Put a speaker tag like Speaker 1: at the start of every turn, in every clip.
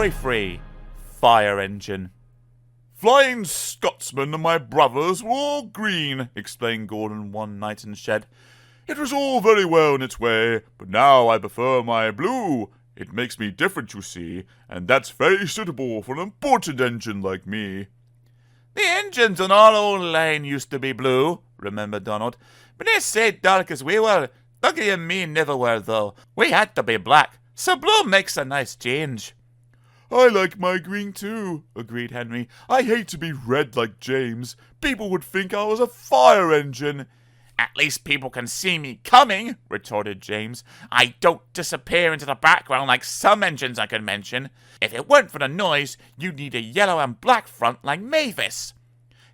Speaker 1: worry-free fire engine.
Speaker 2: "Flying Scotsman and my brothers were all green," explained Gordon one night in the shed. "It was all very well in its way, but now I prefer my blue. It makes me different, you see, and that's very suitable for an important engine like me."
Speaker 1: "The engines on our old line used to be blue," remembered Donald. "But they're so dark as we were. Lucky and me never were, though. We had to be black, so blue makes a nice change."
Speaker 2: "I like my green too," agreed Henry. "I hate to be red like James. People would think I was a fire engine."
Speaker 1: "At least people can see me coming," retorted James. "I don't disappear into the background like some engines I could mention. If it weren't for the noise, you'd need a yellow and black front like Mavis."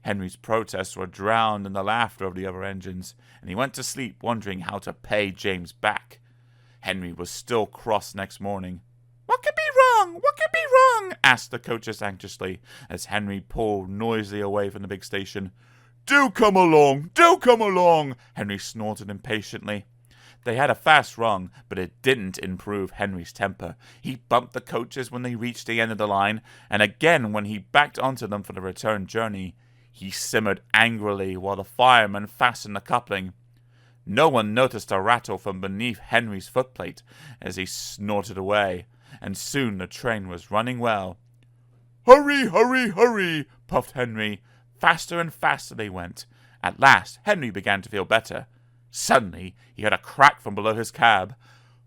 Speaker 1: Henry's protests were drowned in the laughter of the other engines, and he went to sleep wondering how to pay James back. Henry was still cross next morning. "What could be wrong? What could be wrong?" asked the coaches anxiously, as Henry pulled noisily away from the big station.
Speaker 2: Do come along! Do come along!"
Speaker 1: Henry snorted impatiently. They had a fast run, but it didn't improve Henry's temper. He bumped the coaches when they reached the end of the line, and again when he backed onto them for the return journey. He simmered angrily while the firemen fastened the coupling. No one noticed a rattle from beneath Henry's footplate as he snorted away, and soon the train was running well.
Speaker 2: "Hurry, hurry, hurry!"
Speaker 1: puffed Henry. Faster and faster they went. At last, Henry began to feel better. Suddenly, he heard a crack from below his cab.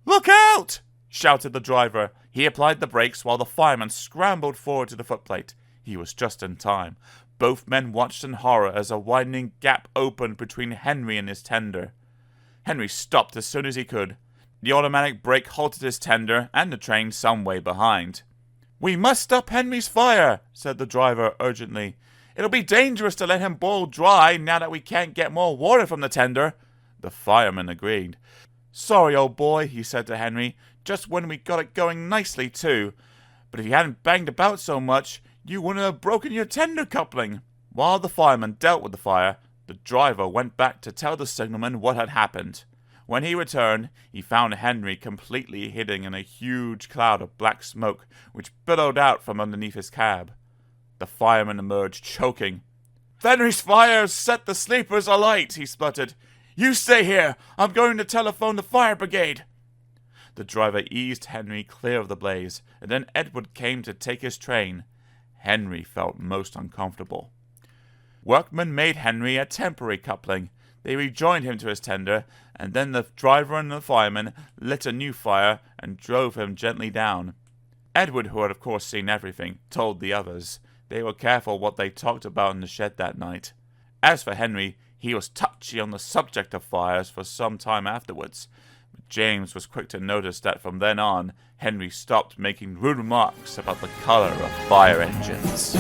Speaker 1: "Look out!" shouted the driver. He applied the brakes while the fireman scrambled forward to the footplate. He was just in time. Both men watched in horror as a widening gap opened between Henry and his tender. Henry stopped as soon as he could. The automatic brake halted his tender and the train some way behind. "We must stop Henry's fire," said the driver urgently. "It'll be dangerous to let him boil dry now that we can't get more water from the tender." The fireman agreed. "Sorry, old boy," he said to Henry, "just when we got it going nicely, too. But if you hadn't banged about so much, you wouldn't have broken your tender coupling." While the fireman dealt with the fire, the driver went back to tell the signalman what had happened. When he returned, he found Henry completely hidden in a huge cloud of black smoke which billowed out from underneath his cab. The fireman emerged, choking. "Henry's fire set the sleepers alight," he spluttered. "You stay here. I'm going to telephone the fire brigade." The driver eased Henry clear of the blaze, and then Edward came to take his train. Henry felt most uncomfortable. Workmen made Henry a temporary coupling. They rejoined him to his tender, and then the driver and the fireman lit a new fire and drove him gently down. Edward, who had of course seen everything, told the others. They were careful what they talked about in the shed that night. As for Henry, he was touchy on the subject of fires for some time afterwards. But James was quick to notice that from then on, Henry stopped making rude remarks about the color of fire engines.